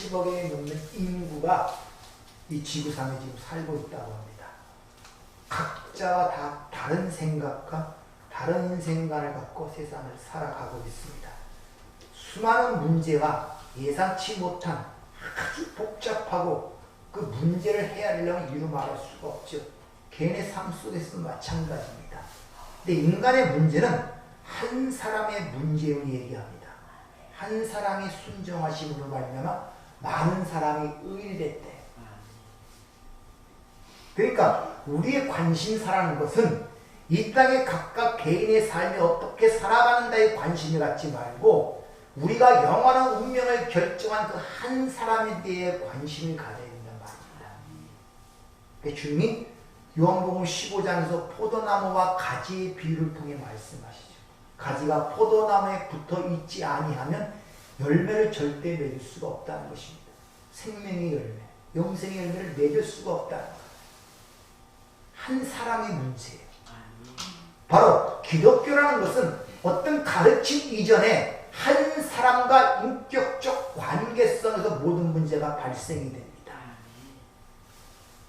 80억에 넘는 인구가 이 지구상에 지금 살고 있다고 합니다. 각자가 다 다른 생각과 다른 인생관을 갖고 세상을 살아가고 있습니다. 수많은 문제와 예상치 못한 아주 복잡하고 그 문제를 헤아리려면 이루 말할 수가 없죠. 개인의 삶 속에서도 마찬가지입니다. 근데 인간의 문제는 한 사람의 문제를 얘기합니다. 한 사람이 순종하심으로 말미암아 많은 사람이 의일됐대. 그러니까 우리의 관심사라는 것은 이 땅에 각각 개인의 삶이 어떻게 살아가는다에 관심을 갖지 말고 우리가 영원한 운명을 결정한 그 한 사람에 대해 관심을 가져야 된단 말입니다. 그러니까 주님이 요한복음 15장에서 포도나무와 가지의 비유를 통해 말씀하시죠. 가지가 포도나무에 붙어 있지 아니하면 열매를 절대 맺을 수가 없다는 것입니다. 생명의 열매, 영생의 열매를 맺을 수가 없다는 것. 한 사람의 문제예요. 바로 기독교라는 것은 어떤 가르침 이전에 한 사람과 인격적 관계성에서 모든 문제가 발생이 됩니다.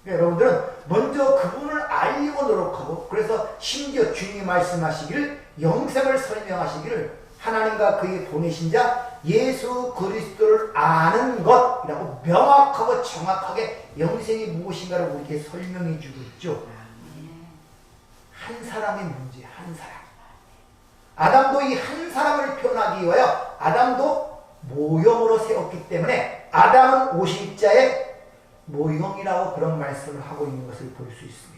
여러분들은 먼저 그분을 알려고 노력하고, 그래서 심지어 주님이 말씀하시기를, 영생을 설명하시기를 하나님과 그의 보내신 자 예수 그리스도를 아는 것이라고 명확하고 정확하게 영생이 무엇인가를 우리에게 설명해 주고 있죠. 한 사람의 문제, 한 사람. 아담도 이 한 사람을 표현하기 위하여 아담도 모형으로 세웠기 때문에 아담은 50자의 모형이라고 그런 말씀을 하고 있는 것을 볼 수 있습니다.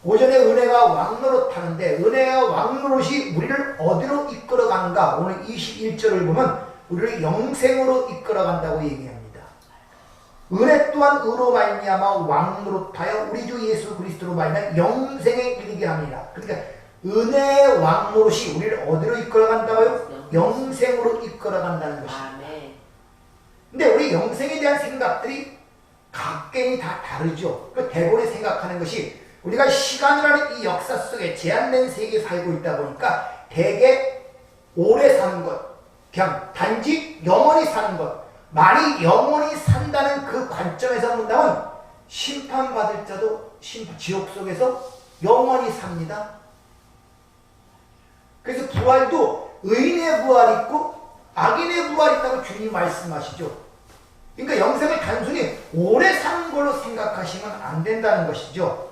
오전에 은혜가 왕노릇하는데 은혜가 왕노릇이 우리를 어디로 이끌어가는가? 오늘 21절을 보면 우리를 영생으로 이끌어간다고 얘기합니다. 은혜 또한 의로 말미암아 왕노릇하여 우리 주 예수 그리스도로 말미암아 영생에 이르게 합니다. 그러니까 은혜의 왕노릇이 우리를 어디로 이끌어간다고요? 영생으로 이끌어간다는 것입니다. 근데 우리 영생에 대한 생각들이 각개인이 다 다르죠. 그 대본에 생각하는 것이 우리가 시간이라는 이 역사 속에 제한된 세계에 살고 있다 보니까 대개 오래 사는 것, 그냥 단지 영원히 사는 것, 많이 영원히 산다는 그 관점에서 본다면 심판받을 자도 지옥 속에서 영원히 삽니다. 그래서 부활도 의인의 부활이 있고 악인의 부활이 있다고 주님이 말씀하시죠. 그러니까 영생을 단순히 오래 사는 걸로 생각하시면 안 된다는 것이죠.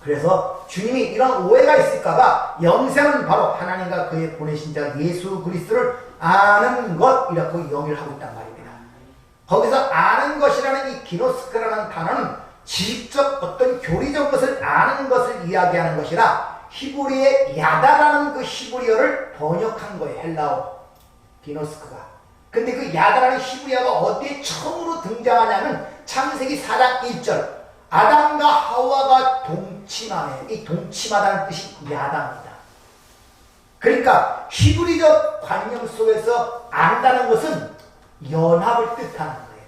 그래서 주님이 이런 오해가 있을까봐 영생은 바로 하나님과 그의 보내신 자 예수 그리스도를 아는 것이라고 영위를 하고 있단 말입니다. 거기서 아는 것이라는 이 기노스크라는 단어는 지식적 어떤 교리적 것을 아는 것을 이야기하는 것이라 히브리의 야다라는 그 히브리어를 번역한 거예요. 헬라어 기노스크가. 근데 그 야다라는 히브리어가 어디에 처음으로 등장하냐면 창세기 4장 1절 아담과 하와가 동침하네. 이 동침하다는 뜻이 야다입니다. 그러니까 히브리적 관념 속에서 안다는 것은 연합을 뜻하는 거예요.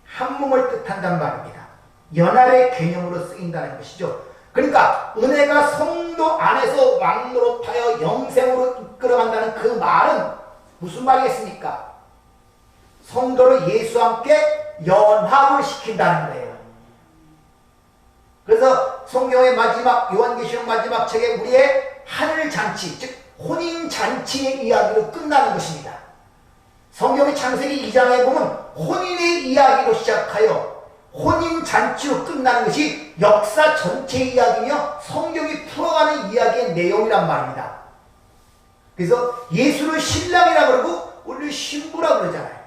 한 몸을 뜻한단 말입니다. 연합의 개념으로 쓰인다는 것이죠. 그러니까 은혜가 성도 안에서 왕노릇하여 영생으로 이끌어간다는 그 말은 무슨 말이겠습니까? 성도를 예수와 함께 연합을 시킨다는 거예요. 그래서 성경의 마지막 요한계시록 마지막 책에 우리의 하늘잔치, 즉 혼인잔치의 이야기로 끝나는 것입니다. 성경의 창세기 2장에 보면 혼인의 이야기로 시작하여 혼인잔치로 끝나는 것이 역사 전체의 이야기며 성경이 풀어가는 이야기의 내용이란 말입니다. 그래서 예수를 신랑이라고 그러고 우리를 신부라고 그러잖아요.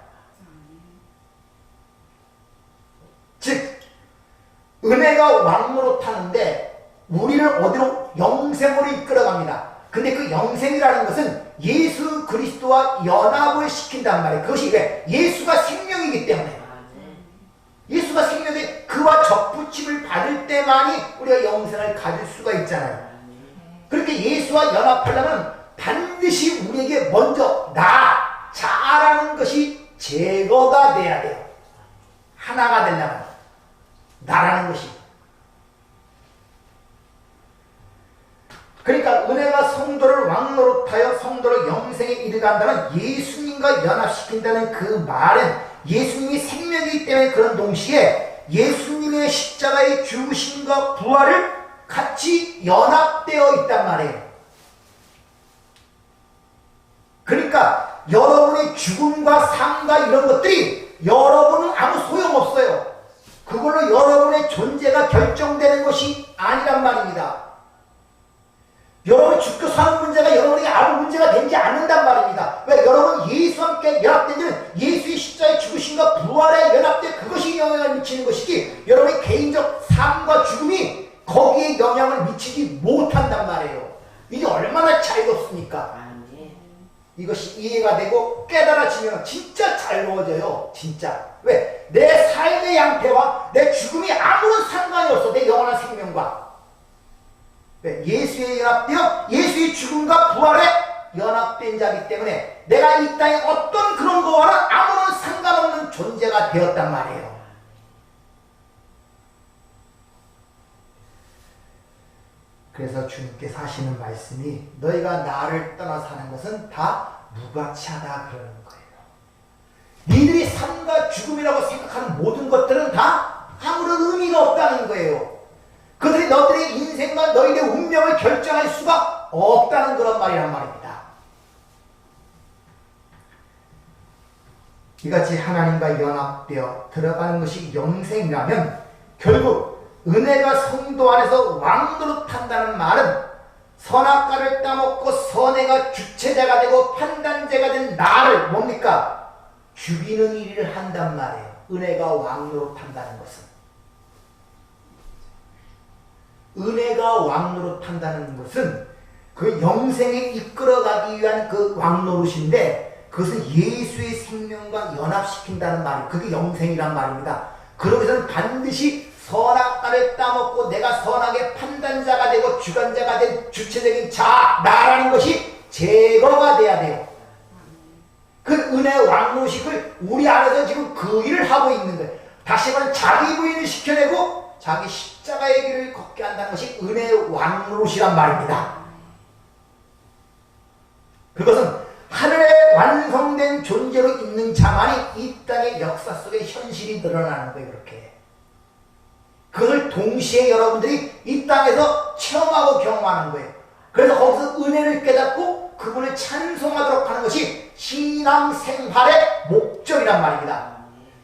즉 은혜가 왕노릇하는데 우리를 어디로? 영생으로 이끌어갑니다. 근데 그 영생이라는 것은 예수 그리스도와 연합을 시킨단 말이에요. 그것이 왜? 예수가 생명이기 때문에. 예수가 생명에 그와 접붙임을 받을 때만이 우리가 영생을 가질 수가 있잖아요. 그렇게 예수와 연합하려면 반드시 우리에게 먼저 자아라는 것이 제거가 돼야 돼요. 하나가 되려면 나라는 것이. 그러니까 은혜가 성도를 왕노릇하여 성도를 영생에 이르게 한다는 예수님과 연합시킨다는 그 말은 예수님이 생명이기 때문에 그런 동시에 예수님의 십자가의 죽으심과 부활을 같이 연합되어 있단 말이에요. 그러니까 여러분의 죽음과 삶과 이런 것들이 여러분은 아무 소용없어요. 그걸로 여러분의 존재가 결정되는 것이 아니란 말입니다. 여러분이 죽고 사는 문제가 여러분에게 아무 문제가 되지 않는단 말입니다. 왜? 여러분 예수와 함께 연합되면 예수의 십자가의 죽으심과 부활에 연합돼 그것이 영향을 미치는 것이지 여러분의 개인적 삶과 죽음이 거기에 영향을 미치지 못한단 말이에요. 이게 얼마나 자유롭습니까? 이것이 이해가 되고 깨달아지면 진짜 자유로워져요. 진짜. 왜? 내 삶의 양태와 내 죽음이 아무런 상관이 없어. 내 영원한 생명과. 왜? 예수에 연합되어 예수의 죽음과 부활에 연합된 자이기 때문에 내가 이 땅에 어떤 그런 거와는 아무런 상관없는 존재가 되었단 말이에요. 그래서 주님께서 하시는 말씀이 너희가 나를 떠나 사는 것은 다 무가치하다 그러는 거예요. 니들이 삶과 죽음이라고 생각하는 모든 것들은 다 아무런 의미가 없다는 거예요. 그들이 너희들의 인생과 너희들의 운명을 결정할 수가 없다는 그런 말이란 말입니다. 이같이 하나님과 연합되어 들어가는 것이 영생이라면 결국 은혜가 성도 안에서 왕노릇한다는 말은 선악과를 따먹고 선해가 주체자가 되고 판단자가 된 나를 뭡니까? 죽이는 일을 한단 말이에요. 은혜가 왕노릇한다는 것은. 은혜가 왕노릇한다는 것은 그 영생에 이끌어가기 위한 그 왕노릇인데 그것은 예수의 생명과 연합시킨다는 말이에요. 그게 영생이란 말입니다. 그러기 위해서는 반드시 선악과를 따먹고 내가 선악의 판단자가 되고 주관자가 된 주체적인 나라는 것이 제거가 돼야 돼요. 그 은혜의 왕노릇을 우리 안에서 지금 그 일을 하고 있는 거예요. 다시 말하면 자기 부인을 시켜내고 자기 십자가의 길을 걷게 한다는 것이 은혜의 왕노릇이란 말입니다. 그것은 하늘에 완성된 존재로 있는 자만이 이 땅의 역사 속에 현실이 드러나는 거예요. 그렇게. 그걸 동시에 여러분들이 이 땅에서 체험하고 경험하는 거예요. 그래서 거기서 은혜를 깨닫고 그분을 찬송하도록 하는 것이 신앙생활의 목적이란 말입니다.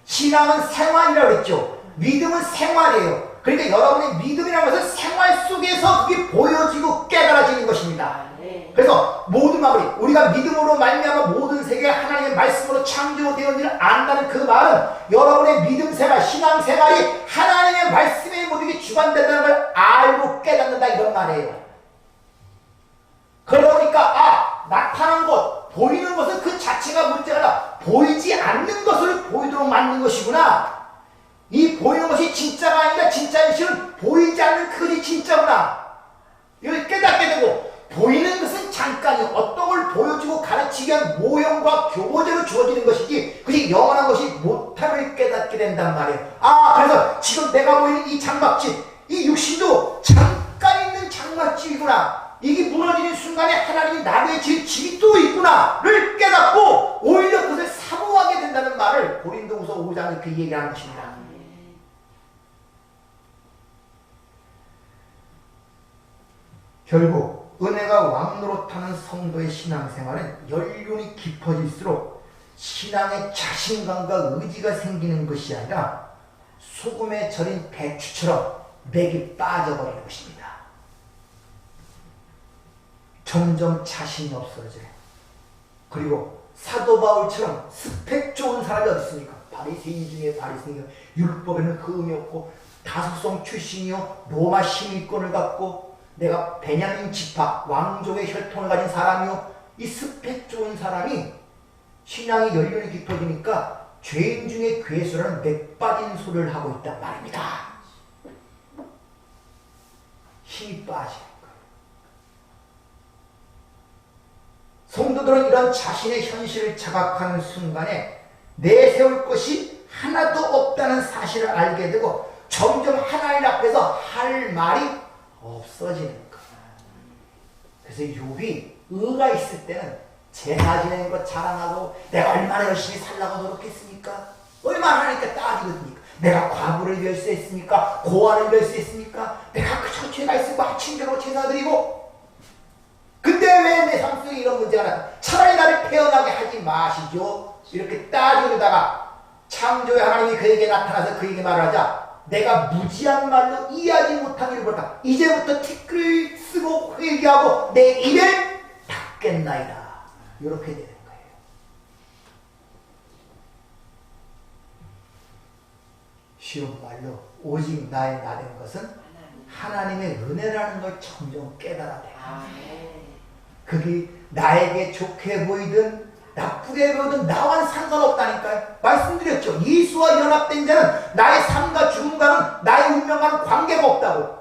신앙은 생활이라고 했죠. 믿음은 생활이에요. 그러니까 여러분의 믿음이라는 것은 생활 속에서 그게 보여지고 깨달아지는 것입니다. 그래서 모든 마무리, 우리가 믿음으로 말미암아 모든 세계가 하나님의 말씀으로 창조되었는 일을 안다는 그 말은 여러분의 믿음 생활, 신앙 생활이 하나님의 말씀에 모든 게 주관된다는 걸 알고 깨닫는다 이런 말이에요. 그러다 보니까 나타난 것, 보이는 것은 그 자체가 문제가 아니라 보이지 않는 것을 보이도록 만든 것이구나. 이 보이는 것이 진짜가 아니라 진짜의 실은 보이지 않는 그것이 진짜구나. 이걸 깨닫게 되고 보이는 것은 잠깐이요. 어떤 걸 보여주고 가르치기 위한 모형과 교보제로 주어지는 것이지 그것이 영원한 것이 못함을 깨닫게 된단 말이에요. 그래서 지금 내가 보이는 이 장막집, 이 육신도 잠깐 있는 장막집이구나. 이게 무너지는 순간에 하나님이 나의 집이 또 있구나를 깨닫고 오히려 그것을 사모하게 된다는 말을 고린도후서 5장에 이렇게 얘기하는 것입니다. 결국 은혜가 왕노릇하는 성도의 신앙생활은 연륜이 깊어질수록 신앙의 자신감과 의지가 생기는 것이 아니라 소금에 절인 배추처럼 맥이 빠져버리는 것입니다. 점점 자신이 없어져요. 그리고 사도 바울처럼 스펙 좋은 사람이 어디 있습니까? 바리새인 중에 바리새인이요. 율법에는 흠이 없고 다속성 출신이요. 로마 시민권을 갖고 내가 베냐민 지파 왕족의 혈통을 가진 사람이요. 이 스펙 좋은 사람이 신앙이 연륜이 깊어지니까 죄인 중에 괴수라는 맥 빠진 소리를 하고 있단 말입니다. 힘이 빠지는 거예요. 성도들은 이런 자신의 현실을 자각하는 순간에 내세울 것이 하나도 없다는 사실을 알게 되고 점점 하나님 앞에서 할 말이 없어지는 거야. 그래서 욥이 의가 있을 때는 제사 지내는 것 자랑하고 내가 얼마나 열심히 살라고 노력했습니까? 얼마나 하나님께 따지거든요. 내가 과부를 위할 수 있습니까? 고아를 위할 수 있습니까? 내가 그 처처가 있으면 아침대로 제사 드리고. 근데 왜 내 삶 속에 이런 문제가 나타? 차라리 나를 태어나게 하지 마시죠. 이렇게 따지려다가 창조의 하나님이 그에게 나타나서 그에게 말하자, 내가 무지한 말로 이해하지 못한 일을 볼까? 이제부터 티끌을 쓰고 회개하고 내 입을 닫겠나이다. 이렇게 되는 거예요. 쉬운 말로 오직 나의 나된 것은 하나님의 은혜라는 걸 점점 깨달아야 돼요. 그게 나에게 좋게 보이든 나쁘게 보이든 나와는 상관없다니까요. 말씀드렸죠. 예수와 연합된 자는 나의 삶과 죽음과는 나의 운명과는 관계가 없다고.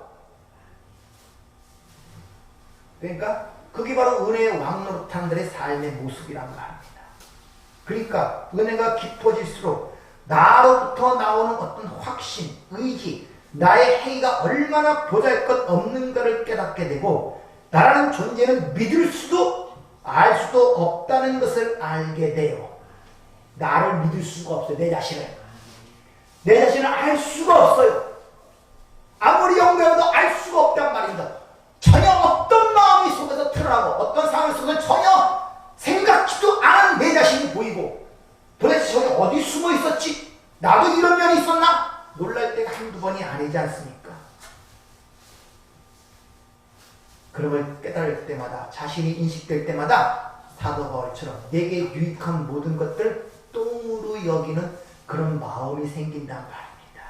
그러니까 그게 바로 은혜의 왕노릇한들의 삶의 모습이란 말입니다. 그러니까 은혜가 깊어질수록 나로부터 나오는 어떤 확신, 의지, 나의 행위가 얼마나 보잘것없는가를 깨닫게 되고, 나라는 존재는 믿을 수도 알 수도 없다는 것을 알게 돼요. 나를 믿을 수가 없어요. 내 자신을 알 수가 없어요. 아무리 연구해도 알 수가 없단 말입니다. 전혀 어떤 마음이 속에서 드러나고 어떤 상황 속에서 전혀 생각지도 않은 내 자신이 보이고, 도대체 저기 어디 숨어 있었지? 나도 이런 면이 있었나? 놀랄 때가 한두 번이 아니지 않습니까? 그런 걸 깨달을 때마다, 자신이 인식될 때마다 사도 바울처럼 내게 유익한 모든 것들 똥으로 여기는 그런 마음이 생긴단 말입니다.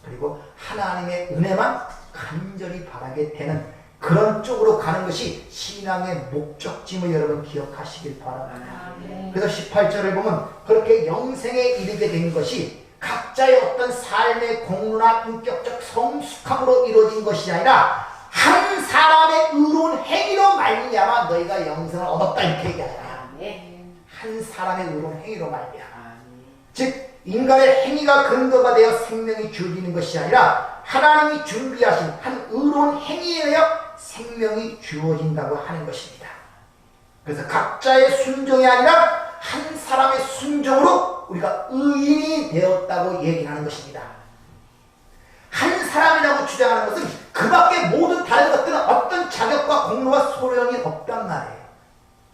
그리고 하나님의 은혜만 간절히 바라게 되는 그런 쪽으로 가는 것이 신앙의 목적짐을 여러분 기억하시길 바랍니다. 그래서 18절을 보면 그렇게 영생에 이르게 된 것이 각자의 어떤 삶의 공로나 인격적 성숙함으로 이루어진 것이 아니라 한 사람의 의로운 행위로 말미암아 너희가 영생을 얻었다, 이렇게 얘기하잖아요. 한 사람의 의로운 행위로 말미암아. 즉 인간의 행위가 근거가 되어 생명이 주어지는 것이 아니라 하나님이 준비하신 한 의로운 행위에 의하여 생명이 주어진다고 하는 것입니다. 그래서 각자의 순종이 아니라 한 사람의 순종으로 우리가 의인이 되었다고 얘기하는 것입니다. 한 사람이라고 주장하는 것은 그 밖에 모든 다른 것들은 어떤 자격과 공로와 소용이 없단 말이에요.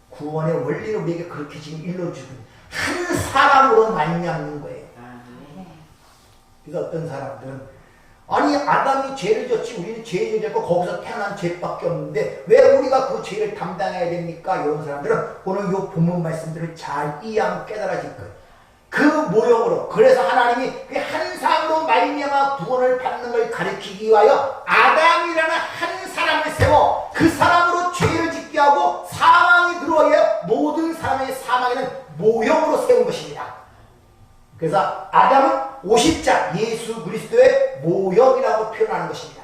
구원의 원리를 우리에게 그렇게 지금 일러주고 한 사람으로 말미암는 거예요. 그래서 어떤 사람들은 아니 아담이 죄를 졌지 우리는 죄를 졌고 거기서 태어난 죄밖에 없는데 왜 우리가 그 죄를 담당해야 됩니까? 이런 사람들은 오늘 이 본문 말씀들을 잘 이해하면 깨달아질 거예요. 그 모형으로, 그래서 하나님이 그 한 사람으로 말미암아 구원을 받는 걸 가리키기 위하여 아담이라는 한 사람을 세워 그 사람으로 죄를 짓게 하고 사망이 들어와야 모든 사람의 사망에는 모형으로 세운 것입니다. 그래서 아담은 오십자 예수 그리스도의 모형이라고 표현하는 것입니다.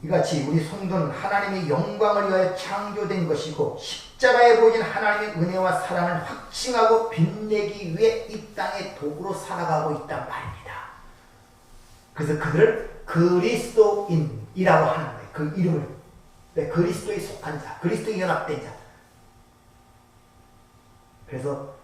이같이 우리 성도는 하나님의 영광을 위하여 창조된 것이고 십자가에 보여진 하나님의 은혜와 사랑을 확증하고 빛내기 위해 이 땅의 도구로 살아가고 있단 말입니다. 그래서 그들을 그리스도인이라고 하는 거예요. 그 이름을. 그리스도에 속한 자, 그리스도에 연합된 자. 그래서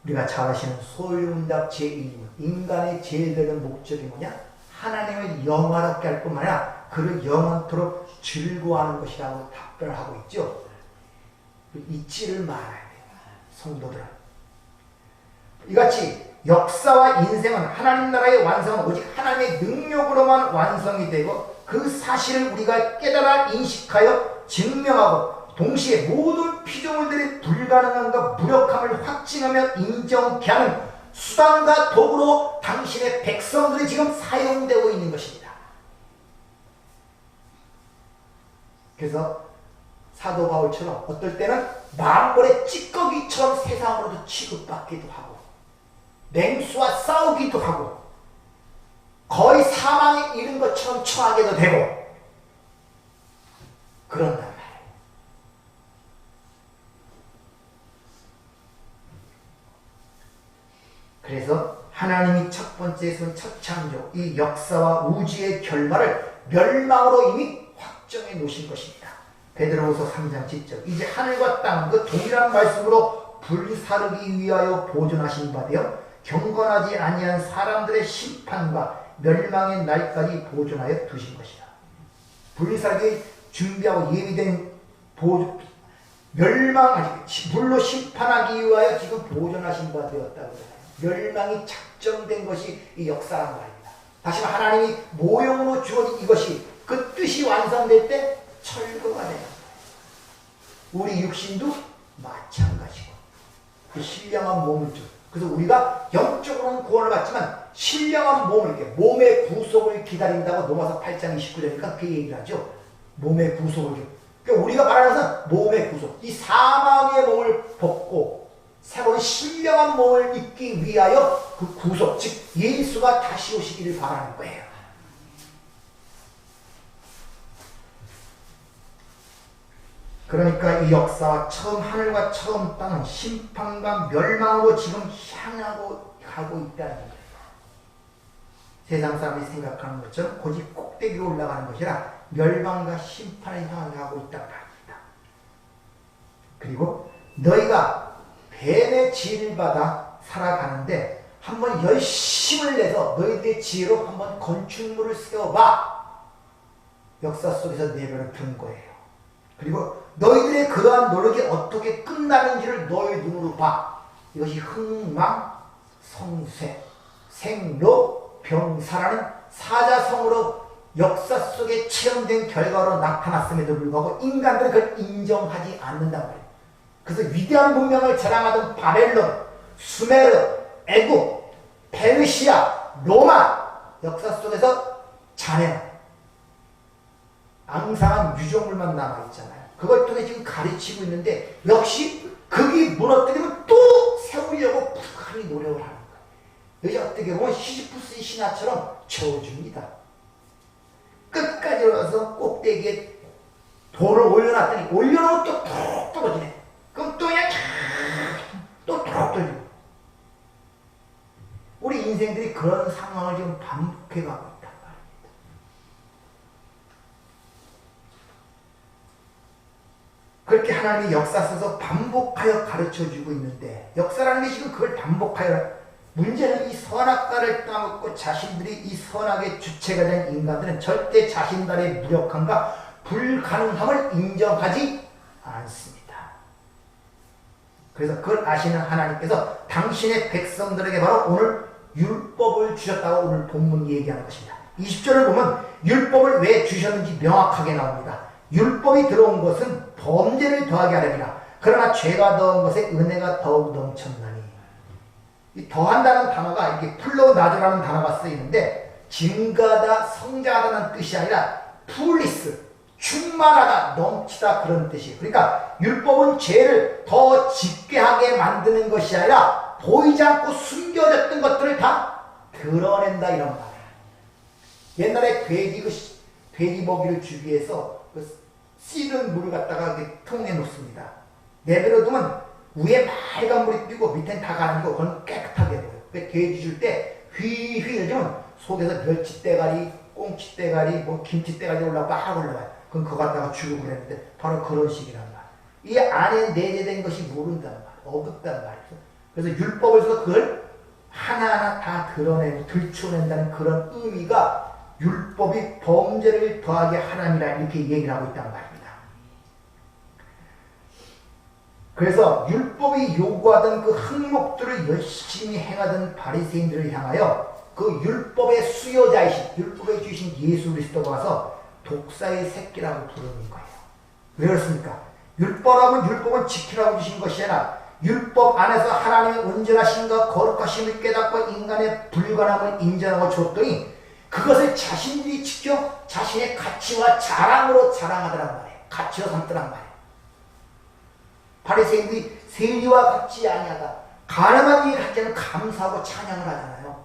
우리가 잘 아시는 소유문답 제1문, 인간의 제일 되는 목적이 뭐냐? 하나님을 영화롭게 할 뿐만 아니라 그를 영원토록 즐거워하는 것이라고 답변을 하고 있죠. 이치를 말해야 돼요. 성도들은. 이같이 역사와 인생은 하나님 나라의 완성은 오직 하나님의 능력으로만 완성이 되고 그 사실을 우리가 깨달아 인식하여 증명하고 동시에 모든 피조물들의 불가능함과 무력함을 확증하며 인정케 하는 수단과 도구로 당신의 백성들이 지금 사용되고 있는 것입니다. 그래서 사도 바울처럼 어떨 때는 망골의 찌꺼기처럼 세상으로도 취급받기도 하고 맹수와 싸우기도 하고 거의 사망에 이른 것처럼 처하게도 되고 그런단 말이에요. 그래서 하나님이 첫 번째 세운 첫 창조, 이 역사와 우주의 결말을 멸망으로 이미 확정해 놓으신 것입니다. 베드로후서 3장 7절 이제 하늘과 땅 그 동일한 말씀으로 불사르기 위하여 보존하신 바 되어 경건하지 아니한 사람들의 심판과 멸망의 날까지 보존하여 두신 것이다. 불사르기 준비하고 예비된 불로 심판하기 위하여 지금 보존하신 바 되었다고 해요. 멸망이 작정된 것이 이 역사란 말입니다. 다시 말해 하나님이 모형으로 주어진 이것이 그 뜻이 완성될 때 철거가 되는 거예요. 우리 육신도 마찬가지고 그 신령한 몸을 줘. 그래서 우리가 영적으로는 구원을 받지만 신령한 몸을 이렇게 몸의 구속을 기다린다고 로마서 8장 29절이니까 그 얘기를 하죠. 몸의 구속을 줘. 그러니까 우리가 말하는 것은 몸의 구속, 이 사망의 몸을 벗고 새로운 신령한 몸을 입기 위하여 그 구속, 즉 예수가 다시 오시기를 바라는 거예요. 그러니까 이 역사와 처음 하늘과 처음 땅은 심판과 멸망으로 지금 향하고 있다는 거예요. 세상 사람이 생각하는 것처럼 고집 꼭대기에 올라가는 것이라 멸망과 심판을 향하게 하고 있단 말입니다. 그리고 너희가 뱀의 지혜를 받아 살아가는데 한번 열심을 내서 너희들의 지혜로 한번 건축물을 세워봐. 역사 속에서 내버려 둔 거예요. 그리고 너희들의 그러한 노력이 어떻게 끝나는지를 너희 눈으로 봐. 이것이 흥망, 성쇠, 생로, 병사라는 사자성어로 역사 속에 체험된 결과로 나타났음에도 불구하고 인간들은 그걸 인정하지 않는단 말이에요. 그래서 위대한 문명을 자랑하던 바벨론, 수메르, 애국, 페르시아, 로마 역사 속에서 잔해한 앙상한 유적물만 남아있잖아요. 그걸 통해 지금 가르치고 있는데 역시 그게 무너뜨리면 또 세우려고 부단히 노력을 하는 거예요. 여기 어떻게 보면 시지푸스의 신화처럼 저어줍니다. 끝까지 올라서 꼭대기에 돌을 올려놨더니 올려놓으면 또 툭 떨어지네. 그럼 또 그냥 또 툭 떨어지고. 우리 인생들이 그런 상황을 지금 반복해가고 있단 말입니다. 그렇게 하나님이 역사 써서 반복하여 가르쳐주고 있는데 역사라는 게 지금 그걸 반복하여 문제는 이 선악과를 따먹고 자신들이 이 선악의 주체가 된 인간들은 절대 자신들의 무력함과 불가능함을 인정하지 않습니다. 그래서 그걸 아시는 하나님께서 당신의 백성들에게 바로 오늘 율법을 주셨다고 오늘 본문 얘기하는 것입니다. 20절을 보면 율법을 왜 주셨는지 명확하게 나옵니다. 율법이 들어온 것은 범죄를 더하게 하려니라. 그러나 죄가 더한 것에 은혜가 더욱 넘쳤나니. 이 더한다는 단어가 이게 플로나드라는 단어가 쓰이는데 증가하다, 성장하다는 뜻이 아니라 풀리스, 충만하다, 넘치다 그런 뜻이에요. 그러니까 율법은 죄를 더 짙게 하게 만드는 것이 아니라 보이지 않고 숨겨졌던 것들을 다 드러낸다 이런 말이에요. 옛날에 돼지 먹이를 주기 위해서 그 씨른 물을 갖다가 통에 놓습니다. 내버려두면 위에 빨간 물이 뛰고 밑엔 다 가라앉고 그건 깨끗하게 보여요. 돼지 줄 때 휘휘 해주면 속에서 멸치대가리, 꽁치대가리, 뭐 김치대가리 막 올라가요. 그럼 그거 갖다가 주고 그랬는데 바로 그런 식이란 말이에요. 이 안에 내재된 것이 모른단 말이에요. 어둡단 말이에요. 그래서 율법을 써서 그걸 하나하나 다 드러내고 들춰낸다는 그런 의미가 율법이 범죄를 더하게 하나니라 이렇게 얘기를 하고 있단 말입니다. 그래서 율법이 요구하던 그 항목들을 열심히 행하던 바리새인들을 향하여 그 율법의 수요자이신 율법에 주신 예수 그리스도가 와서 독사의 새끼라고 부르는 거예요. 왜 그렇습니까? 율법은 지키라고 주신 것이 아니라 율법 안에서 하나님의 온전하심과 거룩하심을 깨닫고 인간의 불가능함을 인정하고 줬더니 그것을 자신들이 지켜 자신의 가치와 자랑으로 자랑하더란 말이에요. 가치로 삼더란 말이에요. 바리새인들이 세리와 같지 아니하다. 가늠한 일을 할 때는 감사하고 찬양을 하잖아요.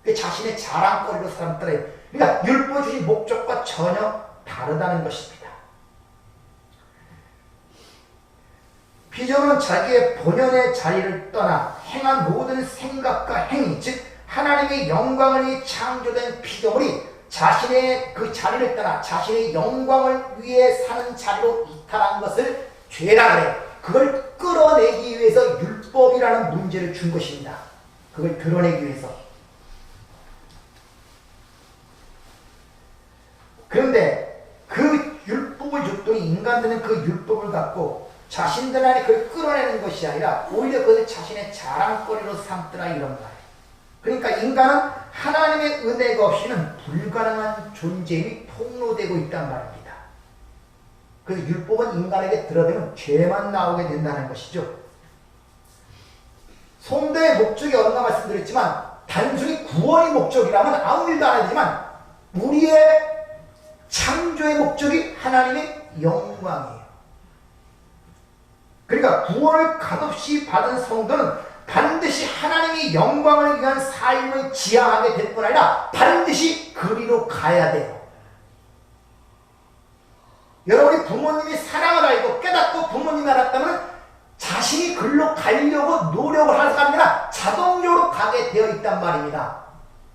그 자신의 자랑거리로 삼더래요. 그러니까 율법 주신 목적과 전혀 다르다는 것입니다. 비전은 자기의 본연의 자리를 떠나 행한 모든 생각과 행위, 즉 하나님의 영광을 위해 창조된 피조물이 자신의 그 자리를 떠나 자신의 영광을 위해 사는 자리로 이탈한 것을 죄라 그래요. 그걸 끌어내기 위해서 율법이라는 문제를 준 것입니다. 그걸 드러내기 위해서. 그런데 그 율법을 줬더니 인간들은 그 율법을 갖고 자신들 안에 그걸 끌어내는 것이 아니라 오히려 그것을 자신의 자랑거리로 삼더라 이런 말이에요. 그러니까 인간은 하나님의 은혜가 없이는 불가능한 존재임이 폭로되고 있단 말입니다. 그래서 율법은 인간에게 들어대면 죄만 나오게 된다는 것이죠. 성도의 목적이 어딘가 말씀드렸지만 단순히 구원의 목적이라면 아무 일도 안 하지만 우리의 창조의 목적이 하나님의 영광이에요. 그러니까 구원을 값없이 받은 성도는 반드시 하나님의 영광을 위한 삶을 지향하게 될 뿐 아니라 반드시 그리로 가야 돼요. 여러분이 부모님이 사랑을 알고 깨닫고 부모님이 알았다면 자신이 글로 가려고 노력을 하는 사람이 아니라 자동적으로 가게 되어 있단 말입니다.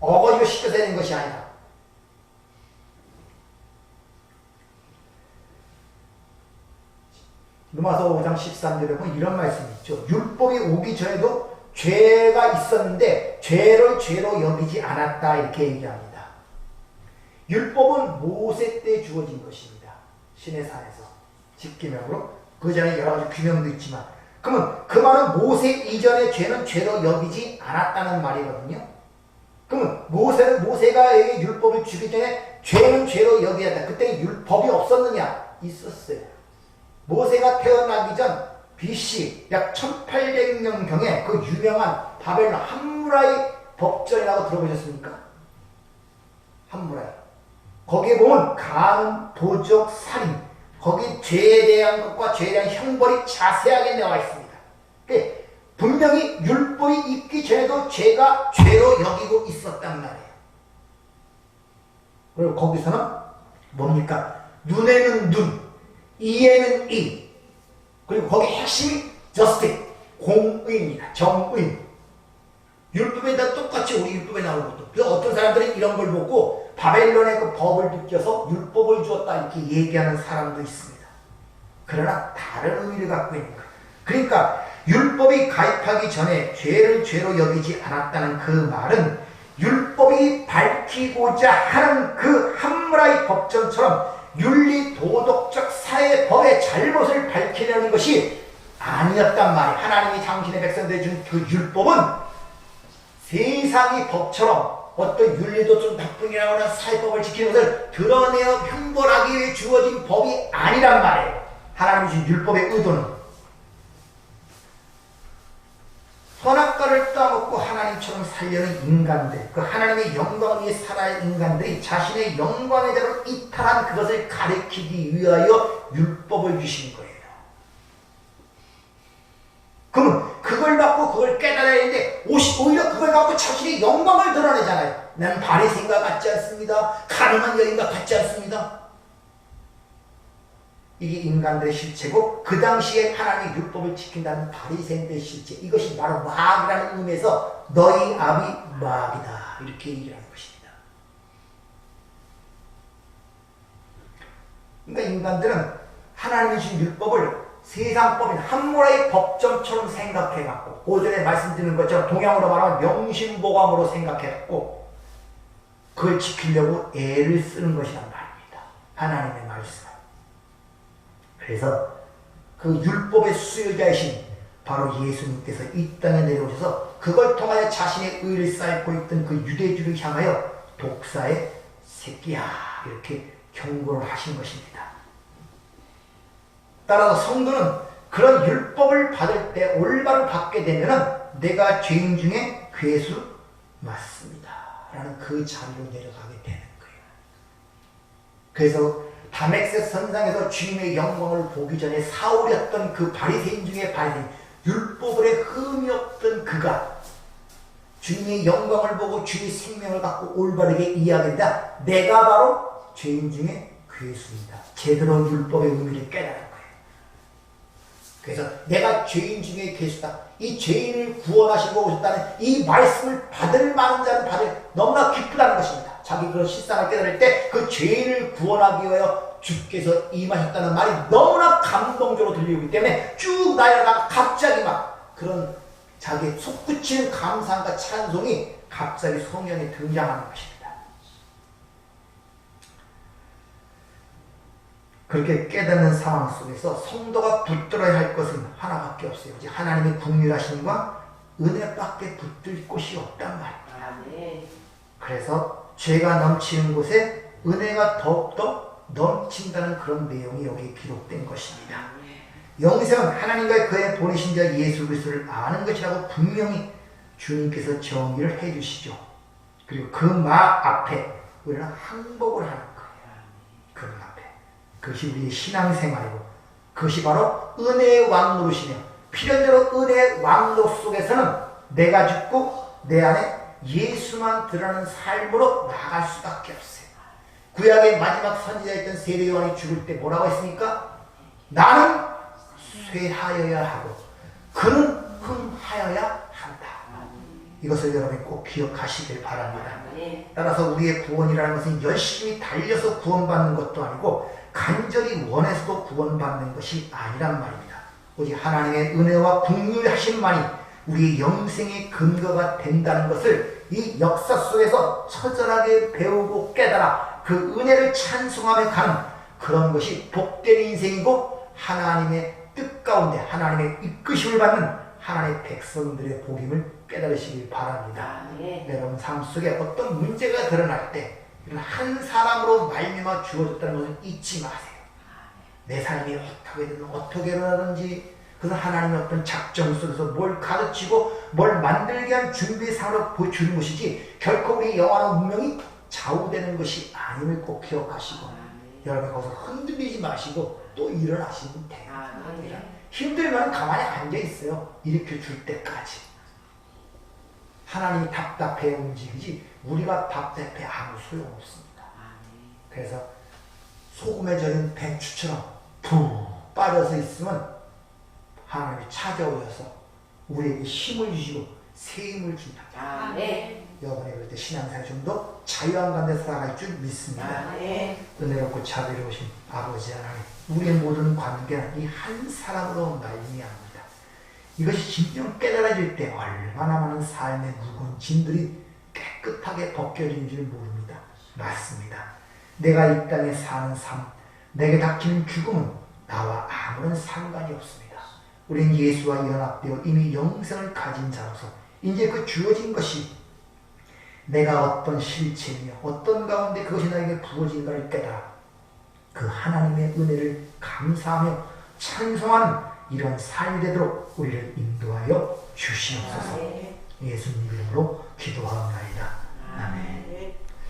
어거지로 시켜서 되는 것이 아니라. 로마서 5장 13절에 보면 이런 말씀이 있죠. 율법이 오기 전에도 죄가 있었는데 죄를 죄로 여기지 않았다 이렇게 얘기합니다. 율법은 모세 때 주어진 것입니다. 시내산에서 십계명으로. 그 전에 여러 가지 규명도 있지만 그러면 그 말은 모세 이전의 죄는 죄로 여기지 않았다는 말이거든요. 그러면 모세가 율법을 주기 전에 죄는 죄로 여기야 한다. 그때 율법이 없었느냐? 있었어요. 모세가 태어나기 전 BC 약 1800년경에 그 유명한 바벨론 함무라이 법전이라고 들어보셨습니까? 함무라이. 거기에 보면 간, 도적, 살인, 거기 죄에 대한 것과 죄에 대한 형벌이 자세하게 나와 있습니다. 그러니까 분명히 율법이 있기 전에도 죄가 죄로 여기고 있었단 말이에요. 그리고 거기서는 뭡니까? 눈에는 눈, 이에는 이. 그리고 거기 핵심이 justice, 공의입니다. 정의. 율법에 다 똑같이 우리 율법에 나오는 것도. 그래서 어떤 사람들은 이런 걸 보고 바벨론의 그 법을 느껴서 율법을 주었다 이렇게 얘기하는 사람도 있습니다. 그러나 다른 의미를 갖고 있는 거예요. 그러니까 율법이 가입하기 전에 죄를 죄로 여기지 않았다는 그 말은 율법이 밝히고자 하는 그 함무라이 법전처럼 윤리 도덕적 사회 법의 잘못을 밝히려는 것이 아니었단 말이에요. 하나님이 당신의 백성들에게 준 그 율법은 세상의 법처럼 어떤 윤리도 좀 나쁘게나거나 사회법을 지키는 것을 드러내어 형벌하기 위해 주어진 법이 아니란 말이에요. 하나님이 준 율법의 의도는 선악과를 따먹고 하나님처럼 살려는 인간들, 그 하나님의 영광을 위해 살아야 할 인간들이 자신의 영광의 자로 이탈한 그것을 가리키기 위하여 율법을 주신 거예요. 그러면 그걸 갖고 그걸 깨달아야 되는데 오히려 그걸 갖고 자신의 영광을 드러내잖아요. 나는 바리새인과 같지 않습니다. 가늠한 여인과 같지 않습니다. 이게 인간들의 실체고 그 당시에 하나님의 율법을 지킨다는 바리새인들의 실체. 이것이 바로 마귀라는 의미에서 너희 아비 마귀다 이렇게 얘기하는 것입니다. 그러니까 인간들은 하나님이 주신 율법을 세상법인 함무라이 법전처럼 생각해갖고 오전에 말씀드린 것처럼 동양으로 말하면 명심보감으로 생각해갖고 그걸 지키려고 애를 쓰는 것이란 말입니다. 하나님의 말씀. 그래서 그 율법의 수요자이신 바로 예수님께서 이 땅에 내려오셔서 그걸 통하여 자신의 의를 쌓고 있던 그 유대주를 향하여 독사의 새끼야 이렇게 경고를 하신 것입니다. 따라서 성도는 그런 율법을 받을 때 올바로 받게 되면은 내가 죄인 중에 괴수 맞습니다 라는 그 자리로 내려가게 되는 거예요. 그래서 다메섹 선상에서 주님의 영광을 보기 전에 사울이었던 그 바리새인 중에 바리새인, 율법에 흠이 없던 그가 주님의 영광을 보고 주의 생명을 갖고 올바르게 이야기한다. 내가 바로 죄인 중에 괴수입니다. 제대로 율법의 의미를 깨달은 거예요. 그래서 내가 죄인 중에 계시다. 이 죄인을 구원하시고 오셨다는 이 말씀을 받을 많은 자는 받을 너무나 기쁘다는 것입니다. 자기 그런 실상을 깨달을 때 그 죄인을 구원하기 위하여 주께서 임하셨다는 말이 너무나 감동적으로 들리기 때문에 쭉 나열하다가 갑자기 막 그런 자기 솟구치는 감사함과 찬송이 갑자기 성령에 등장하는 것입니다. 그렇게 깨닫는 상황 속에서 성도가 붙들어야 할 것은 하나밖에 없어요. 이제 하나님의 긍휼하심과 은혜밖에 붙들 곳이 없단 말입니다. 그래서 죄가 넘치는 곳에 은혜가 더욱더 넘친다는 그런 내용이 여기에 기록된 것입니다. 영생은 하나님과 그의 보내신 자 예수 그리스도를 아는 것이라고 분명히 주님께서 정의를 해주시죠. 그리고 그 말 앞에 우리는 항복을 하는 거예요. 그 말 앞에. 그것이 우리의 신앙생활이고 그것이 바로 은혜의 왕노릇이며 필연대로 은혜의 왕노 속에서는 내가 죽고 내 안에 예수만 드러나는 삶으로 나아갈 수밖에 없어요. 구약의 마지막 선지자였던 세례 요한이 죽을 때 뭐라고 했습니까? 나는 쇠하여야 하고 그는 흥하여야 한다. 이것을 여러분이 꼭 기억하시길 바랍니다. 따라서 우리의 구원이라는 것은 열심히 달려서 구원받는 것도 아니고 간절히 원해서도 구원받는 것이 아니란 말입니다. 오직 하나님의 은혜와 긍휼하심만이 우리의 영생의 근거가 된다는 것을 이 역사 속에서 처절하게 배우고 깨달아 그 은혜를 찬송하며 가는 그런 것이 복된 인생이고 하나님의 뜻 가운데 하나님의 이끄심을 받는 하나님의 백성들의 복임을 깨달으시길 바랍니다. 여러분 삶 속에 어떤 문제가 드러날 때 한 사람으로 말미암아 주어졌다는 것을 잊지 마세요. 내 삶이 어떻게 일어나든지 그것은 하나님의 어떤 작정 속에서 뭘 가르치고 뭘 만들게 한 준비의 상으로 보여주는 것이지 결코 우리 영원한 운명이 좌우되는 것이 아님을 꼭 기억하시고 여러분 거기서 흔들리지 마시고 또 일어나시면 돼요. 힘들면 가만히 앉아있어요. 일으켜줄 때까지. 하나님이 답답해 움직이지 우리가 답답해 아무 소용없습니다. 그래서 소금에 절인 배추처럼 푹 빠져서 있으면 하나님이 찾아오셔서 우리에게 힘을 주시고 새 힘을 준다. 여러분이 그럴 때 신앙생활 좀 더 자유한 가운데 살아갈 줄 믿습니다. 은혜롭고 자비로우신 아버지 하나님, 우리의 모든 관계는 이 한 사람으로 말미암습니다. 이것이 진정 깨달아질 때 얼마나 많은 삶의 무거운 짐들이 깨끗하게 벗겨진 줄 모릅니다. 맞습니다. 내가 이 땅에 사는 삶, 내게 닥치는 죽음은 나와 아무런 상관이 없습니다. 우린 예수와 연합되어 이미 영생을 가진 자로서 이제 그 주어진 것이 내가 어떤 실체이며 어떤 가운데 그것이 나에게 부어진가를 깨달아 그 하나님의 은혜를 감사하며 찬송하는 이런 삶이 되도록 우리를 인도하여 주시옵소서. 예수님 이름으로 기도하옵나이다.